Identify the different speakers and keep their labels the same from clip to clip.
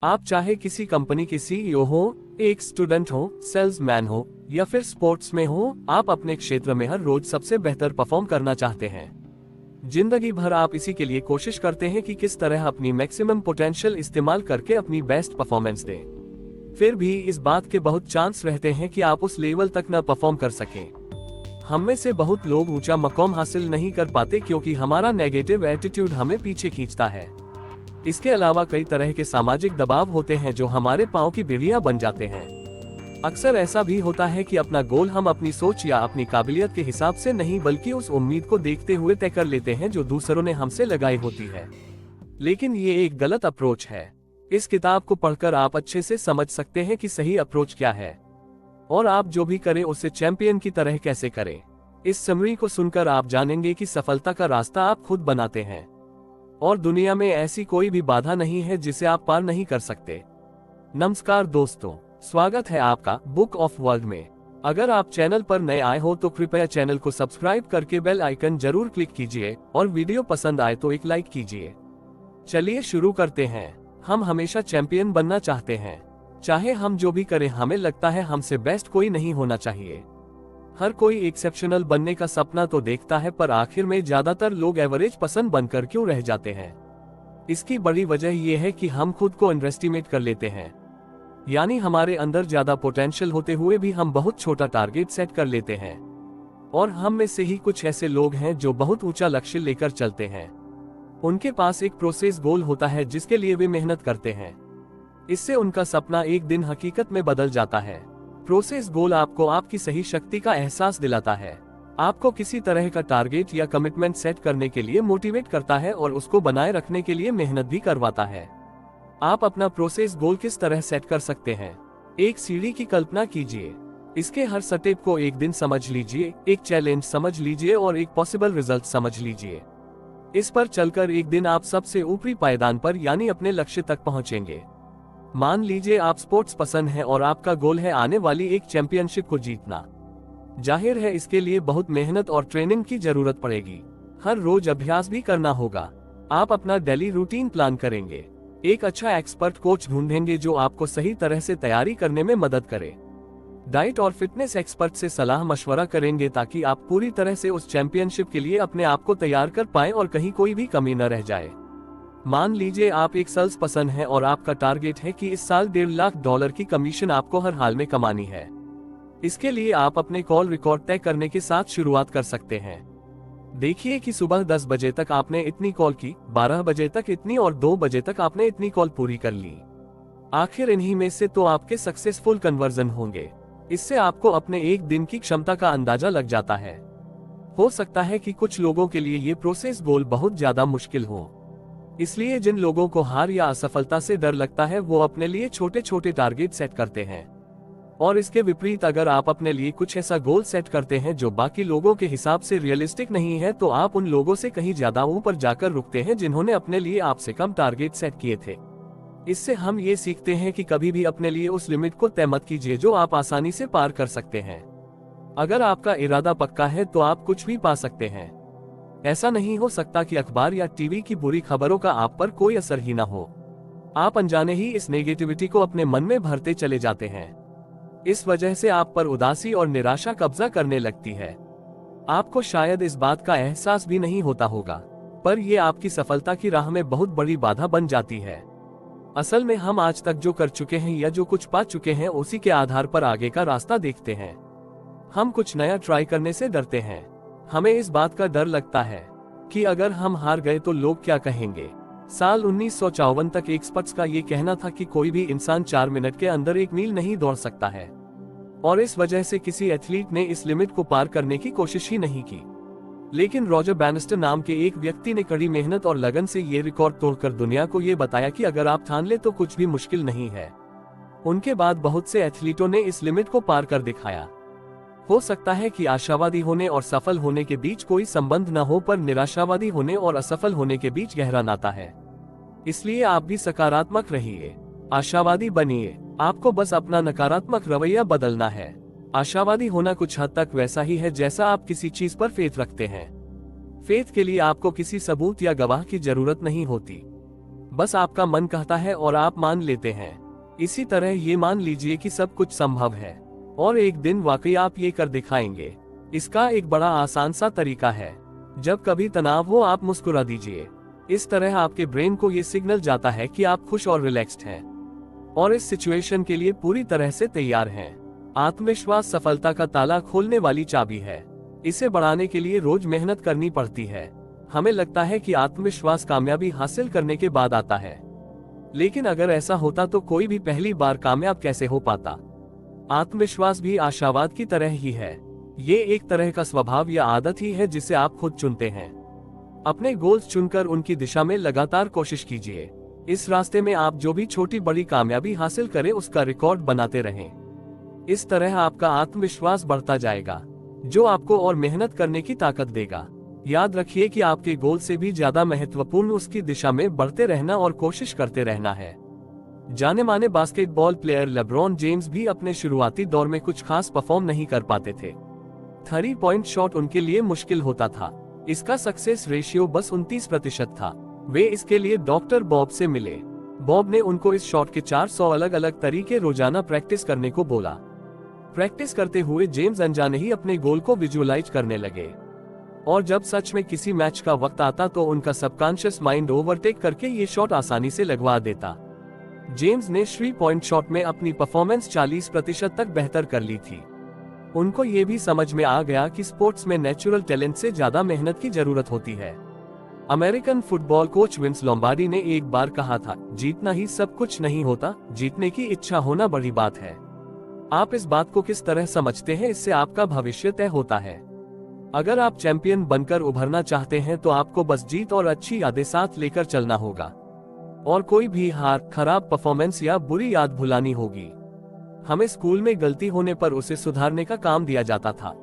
Speaker 1: आप चाहे किसी कंपनी के सीईओ हो, एक स्टूडेंट हो, सेल्समैन हो या फिर स्पोर्ट्स में हो, आप अपने क्षेत्र में हर रोज सबसे बेहतर परफॉर्म करना चाहते हैं। जिंदगी भर आप इसी के लिए कोशिश करते हैं कि किस तरह अपनी मैक्सिमम पोटेंशियल इस्तेमाल करके अपनी बेस्ट परफॉर्मेंस दें। फिर भी इस बात के बहुत चांस रहते हैं कि आप उस लेवल तक न परफॉर्म कर सकें। हम में से बहुत लोग ऊंचा मकाम हासिल नहीं कर पाते क्योंकि हमारा नेगेटिव एटीट्यूड हमें पीछे खींचता है। इसके अलावा कई तरह के सामाजिक दबाव होते हैं जो हमारे पांव की बेड़ियां बन जाते हैं। अक्सर ऐसा भी होता है कि अपना गोल हम अपनी सोच या अपनी काबिलियत के हिसाब से नहीं बल्कि उस उम्मीद को देखते हुए तय कर लेते हैं जो दूसरों ने हमसे लगाई होती है। लेकिन ये एक गलत अप्रोच है। इस किताब को पढ़कर आप अच्छे से समझ सकते हैं कि सही अप्रोच क्या है और आप जो भी करें उसे चैंपियन की तरह कैसे करें। इस समरी को सुनकर आप जानेंगे कि सफलता का रास्ता आप खुद बनाते हैं और दुनिया में ऐसी कोई भी बाधा नहीं है जिसे आप पार नहीं कर सकते। नमस्कार दोस्तों, स्वागत है आपका बुक ऑफ वर्ल्ड में। अगर आप चैनल पर नए आए हो तो कृपया चैनल को सब्सक्राइब करके बेल आइकन जरूर क्लिक कीजिए और वीडियो पसंद आए तो एक लाइक कीजिए। चलिए शुरू करते हैं। हम हमेशा चैंपियन बनना चाहते हैं। चाहे हम जो भी करें, हमें लगता है हमसे बेस्ट कोई नहीं होना चाहिए। हर कोई एक्सेप्शनल बनने का सपना तो देखता है, पर आखिर में ज्यादातर लोग एवरेज पसंद बनकर क्यों रह जाते हैं? इसकी बड़ी वजह यह है कि हम खुद को अंडरएस्टिमेट कर लेते हैं। यानी हमारे अंदर ज्यादा पोटेंशियल होते हुए भी हम बहुत छोटा टारगेट सेट कर लेते हैं। और हम में से ही कुछ ऐसे लोग हैं जो बहुत ऊंचा लक्ष्य लेकर चलते हैं। उनके पास एक प्रोसेस गोल होता है जिसके लिए वे मेहनत करते हैं। इससे उनका सपना एक दिन हकीकत में बदल जाता है। प्रोसेस गोल आपको आपकी सही शक्ति का एहसास दिलाता है, आपको किसी तरह का टारगेट या कमिटमेंट सेट करने के लिए मोटिवेट करता है और उसको बनाए रखने के लिए मेहनत भी करवाता है। आप अपना प्रोसेस गोल किस तरह सेट कर सकते हैं? एक सीढ़ी की कल्पना कीजिए। इसके हर स्टेप को एक दिन समझ लीजिए, एक चैलेंज समझ लीजिए और एक पॉसिबल रिजल्ट समझ लीजिए। इस पर चलकर एक दिन आप सबसे ऊपरी पायदान पर यानी अपने लक्ष्य तक पहुंचेंगे। मान लीजिए आप स्पोर्ट्स पसंद है और आपका गोल है आने वाली एक चैंपियनशिप को जीतना। जाहिर है इसके लिए बहुत मेहनत और ट्रेनिंग की जरूरत पड़ेगी। हर रोज अभ्यास भी करना होगा। आप अपना डेली रूटीन प्लान करेंगे, एक अच्छा एक्सपर्ट कोच ढूंढेंगे जो आपको सही तरह से तैयारी करने में मदद करे। डाइट और फिटनेस एक्सपर्ट से सलाह मशवरा करेंगे ताकि आप पूरी तरह से उस चैंपियनशिप के लिए अपने आप को तैयार कर पाएं और कहीं कोई भी कमी न रह जाए। मान लीजिए आप एक सेल्स पर्सन है और आपका टारगेट है कि इस साल $1.5 लाख की कमीशन आपको हर हाल में कमानी है। इसके लिए आप अपने कॉल रिकॉर्ड तय करने के साथ शुरुआत कर सकते हैं। देखिए कि सुबह 10 बजे तक आपने इतनी कॉल की, 12 बजे तक इतनी और 2 बजे तक आपने इतनी कॉल पूरी कर ली। आखिर इन्हीं में से तो आपके सक्सेसफुल कन्वर्जन होंगे। इससे आपको अपने एक दिन की क्षमता का अंदाजा लग जाता है। हो सकता है कि कुछ लोगों के लिए ये प्रोसेस गोल बहुत ज्यादा मुश्किल हो। इसलिए जिन लोगों को हार या असफलता से डर लगता है वो अपने लिए छोटे छोटे टारगेट सेट करते हैं। और इसके विपरीत अगर आप अपने लिए कुछ ऐसा गोल सेट करते हैं जो बाकी लोगों के हिसाब से रियलिस्टिक नहीं है तो आप उन लोगों से कहीं ज्यादा ऊपर जाकर रुकते हैं जिन्होंने अपने लिए आपसे कम टारगेट सेट किए थे। इससे हम ये सीखते हैं कि कभी भी अपने लिए उस लिमिट को तय मत कीजिए जो आप आसानी से पार कर सकते हैं। अगर आपका इरादा पक्का है तो आप कुछ भी पा सकते हैं। ऐसा नहीं हो सकता कि अखबार या टीवी की बुरी खबरों का आप पर कोई असर ही ना हो। आप अनजाने ही इस नेगेटिविटी को अपने मन में भरते चले जाते हैं। इस वजह से आप पर उदासी और निराशा कब्जा करने लगती है। आपको शायद इस बात का एहसास भी नहीं होता होगा, पर यह आपकी सफलता की राह में बहुत बड़ी बाधा बन जाती है। असल में हम आज तक जो कर चुके हैं या जो कुछ पा चुके हैं उसी के आधार पर आगे का रास्ता देखते हैं। हम कुछ नया ट्राई करने से डरते हैं। हमें इस बात का डर लगता है कि अगर हम हार गए तो लोग क्या कहेंगे। साल 1954 तक एक्सपर्ट्स का ये कहना था कि कोई भी इंसान 4 मिनट के अंदर 1 मील नहीं दौड़ सकता है और इस वजह से किसी एथलीट ने इस लिमिट को पार करने की कोशिश ही नहीं की। लेकिन रॉजर बैनिस्टर नाम के एक व्यक्ति ने कड़ी मेहनत और लगन से ये रिकॉर्ड तोड़कर दुनिया को ये बताया कि अगर आप ठान ले तो कुछ भी मुश्किल नहीं है। उनके बाद बहुत से एथलीटों ने इस लिमिट को पार कर दिखाया। हो सकता है कि आशावादी होने और सफल होने के बीच कोई संबंध न हो, पर निराशावादी होने और असफल होने के बीच गहरा नाता है। इसलिए आप भी सकारात्मक रहिए, आशावादी बनिए। आपको बस अपना नकारात्मक रवैया बदलना है। आशावादी होना कुछ हद तक वैसा ही है जैसा आप किसी चीज पर फेथ रखते हैं। फेथ के लिए आपको किसी सबूत या गवाह की जरूरत नहीं होती। बस आपका मन कहता है और आप मान लेते हैं। इसी तरह ये मान लीजिए कि सब कुछ संभव है और एक दिन वाकई आप ये कर दिखाएंगे। इसका एक बड़ा आसान सा तरीका है, जब कभी तनाव हो आप मुस्कुरा दीजिए। इस तरह आपके ब्रेन को ये सिग्नल जाता है कि आप खुश और रिलैक्स्ड हैं और इस सिचुएशन के लिए पूरी तरह से तैयार हैं। आत्मविश्वास सफलता का ताला खोलने वाली चाबी है। इसे बढ़ाने के लिए रोज मेहनत करनी पड़ती है। हमें लगता है कि आत्मविश्वास कामयाबी हासिल करने के बाद आता है, लेकिन अगर ऐसा होता तो कोई भी पहली बार कामयाब कैसे हो पाता। आत्मविश्वास भी आशावाद की तरह ही है। ये एक तरह का स्वभाव या आदत ही है जिसे आप खुद चुनते हैं। अपने गोल्स चुनकर उनकी दिशा में लगातार कोशिश कीजिए। इस रास्ते में आप जो भी छोटी बड़ी कामयाबी हासिल करें उसका रिकॉर्ड बनाते रहें। इस तरह आपका आत्मविश्वास बढ़ता जाएगा, जो आपको और मेहनत करने की ताकत देगा। याद रखिए कि आपके गोल से भी ज्यादा महत्वपूर्ण उसकी दिशा में बढ़ते रहना और कोशिश करते रहना है। जाने माने बास्केटबॉल प्लेयर लेब्रॉन जेम्स भी अपने शुरुआती दौर में कुछ खास परफॉर्म नहीं कर पाते थे। 3 पॉइंट शॉट उनके लिए मुश्किल होता था। इसका सक्सेस रेशियो बस 29% था। वे इसके लिए डॉक्टर बॉब से मिले। बॉब ने उनको इस शॉट के 400 अलग अलग तरीके रोजाना प्रैक्टिस करने को बोला। प्रैक्टिस करते हुए जेम्स अनजाने ही अपने गोल को विजुअलाइज करने लगे और जब सच में किसी मैच का वक्त आता तो उनका सबकॉन्शियस माइंड ओवरटेक करके ये शॉट आसानी से लगवा देता। जेम्स ने 3 पॉइंट शॉट में अपनी परफॉर्मेंस 40% तक बेहतर कर ली थी। उनको ये भी समझ में आ गया कि स्पोर्ट्स में नेचुरल टैलेंट से ज्यादा मेहनत की जरूरत होती है। American football coach Vince Lombardi ने एक बार कहा था, जीतना ही सब कुछ नहीं होता, जीतने की इच्छा होना बड़ी बात है। आप इस बात को किस तरह समझते हैं, इससे आपका भविष्य तय होता है। अगर आप चैंपियन बनकर उभरना चाहते हैं तो आपको बस जीत और अच्छी यादें साथ लेकर चलना होगा और कोई भी हार, खराब परफॉर्मेंस या बुरी याद भुलानी होगी। हमें स्कूल में गलती होने पर उसे सुधारने का काम दिया जाता था।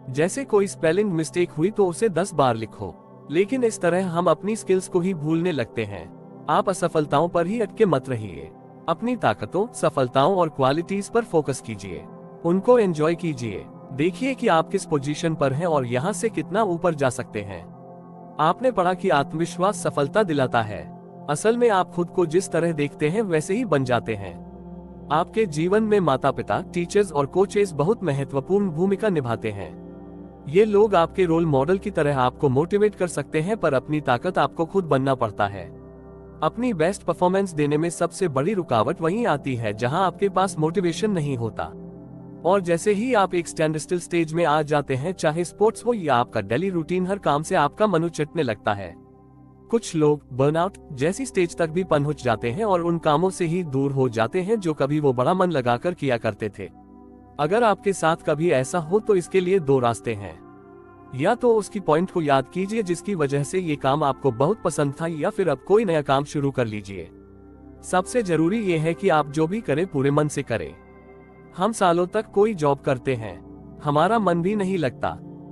Speaker 1: जैसे कोई स्पेलिंग मिस्टेक हुई तो उसे 10 बार लिखो, लेकिन इस तरह हम अपनी स्किल्स को ही भूलने लगते हैं। आप असफलताओं पर ही अटके मत रहिए। अपनी ताकतों, सफलताओं और क्वालिटीज पर फोकस कीजिए। उनको एंजॉय कीजिए। देखिए कि आप किस पोजीशन पर हैं और यहाँ से कितना ऊपर जा सकते हैं। आपने पढ़ा कि आत्मविश्वास सफलता दिलाता है। असल में आप खुद को जिस तरह देखते हैं वैसे ही बन जाते हैं। आपके जीवन में माता पिता, टीचर्स और कोचेस बहुत महत्वपूर्ण भूमिका निभाते हैं। ये लोग आपके रोल मॉडल की तरह आपको मोटिवेट कर सकते हैं, पर अपनी ताकत आपको खुद बनना पड़ता है। अपनी बेस्ट परफॉर्मेंस देने में सबसे बड़ी रुकावट वहीं आती है जहां आपके पास मोटिवेशन नहीं होता। और जैसे ही आप एक स्टैंड स्टिल स्टेज में आ जाते हैं, चाहे स्पोर्ट्स हो या आपका डेली रूटीन, हर काम से आपका मन उचटने लगता है। कुछ लोग बर्नआउट जैसी स्टेज तक भी पहुंच जाते हैं और उन कामों से ही दूर हो जाते हैं जो कभी वो बड़ा मन लगाकर किया करते थे। अगर आपके साथ कभी ऐसा हो तो इसके लिए 2 रास्ते हैं। या तो उसकी पॉइंट को याद कीजिए जिसकी वजह से ये काम आपको बहुत पसंद था, या फिर अब कोई नया काम शुरू कर लीजिए। सबसे जरूरी ये है कि आप जो भी करें पूरे मन से करें। हम सालों तक कोई जॉब करते हैं, हमारा मन भी नहीं लगता,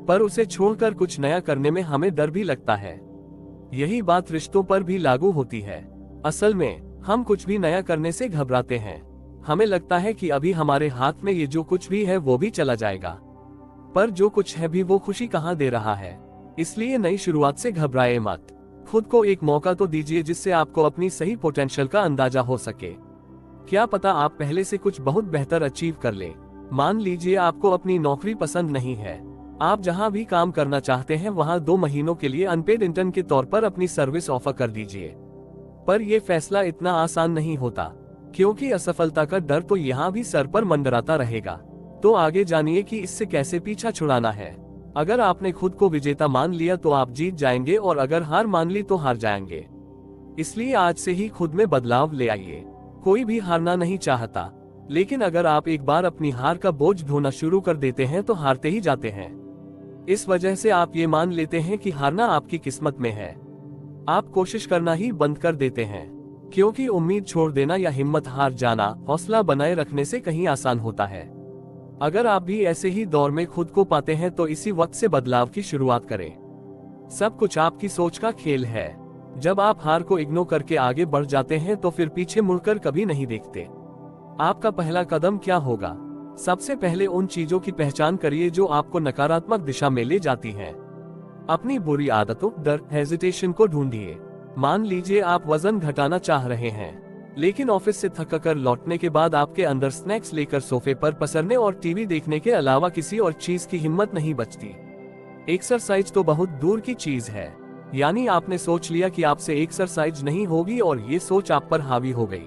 Speaker 1: पर उसे छोड़कर कुछ नया करने में हमें डर भी लगता है। यही बात रिश्तों पर भी लागू होती है। असल में हम कुछ भी नया करने से घबराते हैं। हमें लगता है कि अभी हमारे हाथ में ये जो कुछ भी है वो भी चला जाएगा, पर जो कुछ है भी वो खुशी कहाँ दे रहा है। इसलिए नई शुरुआत से घबराए मत। खुद को एक मौका तो दीजिए जिससे आपको अपनी सही पोटेंशियल का अंदाजा हो सके। क्या पता आप पहले से कुछ बहुत बेहतर अचीव कर ले। मान लीजिए आपको अपनी नौकरी पसंद नहीं है। आप जहां भी काम करना चाहते हैं वहां 2 महीनों के लिए अनपेड इंटर्न के तौर पर अपनी सर्विस ऑफर कर दीजिए। पर यह फैसला इतना आसान नहीं होता, क्योंकि असफलता का डर तो यहाँ भी सर पर मंडराता रहेगा। तो आगे जानिए कि इससे कैसे पीछा छुड़ाना है। अगर आपने खुद को विजेता मान लिया तो आप जीत जाएंगे, और अगर हार मान ली तो हार जाएंगे। इसलिए आज से ही खुद में बदलाव ले आइए। कोई भी हारना नहीं चाहता, लेकिन अगर आप एक बार अपनी हार का बोझ ढोना शुरू कर देते हैं तो हारते ही जाते हैं। इस वजह से आप ये मान लेते हैं कि हारना आपकी किस्मत में है। आप कोशिश करना ही बंद कर देते हैं, क्योंकि उम्मीद छोड़ देना या हिम्मत हार जाना हौसला बनाए रखने से कहीं आसान होता है। अगर आप भी ऐसे ही दौर में खुद को पाते हैं तो इसी वक्त से बदलाव की शुरुआत करें। सब कुछ आपकी सोच का खेल है। जब आप हार को इग्नोर करके आगे बढ़ जाते हैं तो फिर पीछे मुड़कर कभी नहीं देखते। आपका पहला कदम क्या होगा? सबसे पहले उन चीजों की पहचान करिए जो आपको नकारात्मक दिशा में ले जाती हैं। अपनी बुरी आदतों, डर, हेजिटेशन को ढूंढिए। मान लीजिए आप वजन घटाना चाह रहे हैं, लेकिन ऑफिस से थक कर लौटने के बाद आपके अंदर स्नैक्स लेकर सोफे पर पसरने और टीवी देखने के अलावा किसी और चीज की हिम्मत नहीं बचती। एक्सरसाइज तो बहुत दूर की चीज है, यानी आपने सोच लिया कि आपसे एक्सरसाइज नहीं होगी और ये सोच आप पर हावी हो गई।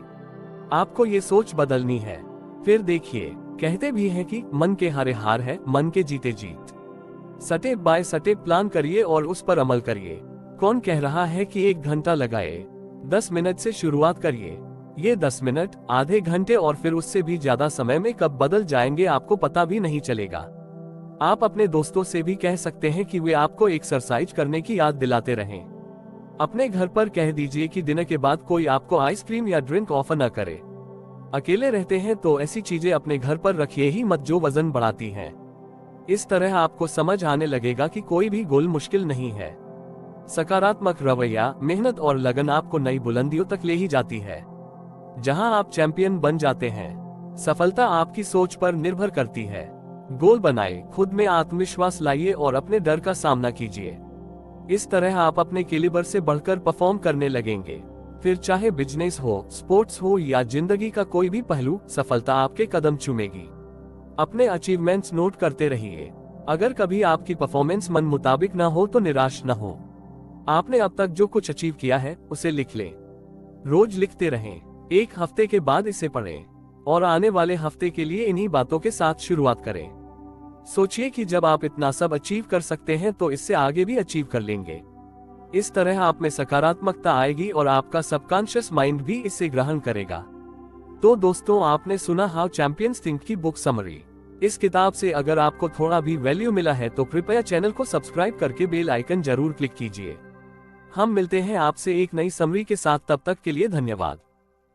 Speaker 1: आपको ये सोच बदलनी है। फिर देखिए, कहते भी हैं कि मन के हारे हार है, मन के जीते जीत। स्टेप बाय स्टेप प्लान करिए और उस पर अमल करिए। कौन कह रहा है कि 1 घंटा लगाए? 10 मिनट से शुरुआत करिए। ये 10 मिनट, आधे घंटे और फिर उससे भी ज्यादा समय में कब बदल जाएंगे आपको पता भी नहीं चलेगा। आप अपने दोस्तों से भी कह सकते हैं कि वे आपको एक्सरसाइज करने की याद दिलाते रहें। अपने घर पर कह दीजिए कि डिनर के बाद कोई आपको आइसक्रीम या ड्रिंक ऑफर न करे। अकेले रहते हैं तो ऐसी चीजें अपने घर पर रखिए ही मत जो वजन बढ़ाती हैं। इस तरह आपको समझ आने लगेगा कि कोई भी गोल मुश्किल नहीं है। सकारात्मक रवैया, मेहनत और लगन आपको नई बुलंदियों तक ले ही जाती है, जहां आप चैंपियन बन जाते हैं। सफलता आपकी सोच पर निर्भर करती है। गोल बनाए, खुद में आत्मविश्वास लाइए और अपने डर का सामना कीजिए। इस तरह आप अपने कैलिबर से बढ़कर परफॉर्म करने लगेंगे। फिर चाहे बिजनेस हो, स्पोर्ट्स हो या जिंदगी का कोई भी पहलू, सफलता आपके कदम चूमेगी। अपने अचीवमेंट्स नोट करते रहिए। अगर कभी आपकी परफॉर्मेंस मन मुताबिक न हो तो निराश न हो। आपने अब तक जो कुछ अचीव किया है उसे लिख लें। रोज लिखते रहें। 1 हफ्ते के बाद इसे पढ़ें और आने वाले हफ्ते के लिए इन्हीं बातों के साथ शुरुआत करें। सोचिए कि जब आप इतना सब अचीव कर सकते हैं तो इससे आगे भी अचीव कर लेंगे। इस तरह आप में सकारात्मकता आएगी और आपका सबकॉन्शियस माइंड भी इसे ग्रहण करेगा। तो दोस्तों, आपने सुना हाउ चैंपियंस थिंक की बुक समरी। इस किताब से अगर आपको थोड़ा भी वैल्यू मिला है तो कृपया चैनल को सब्सक्राइब करके बेल आइकन जरूर क्लिक कीजिए। हम मिलते हैं आपसे एक नई समरी के साथ, तब तक के लिए धन्यवाद।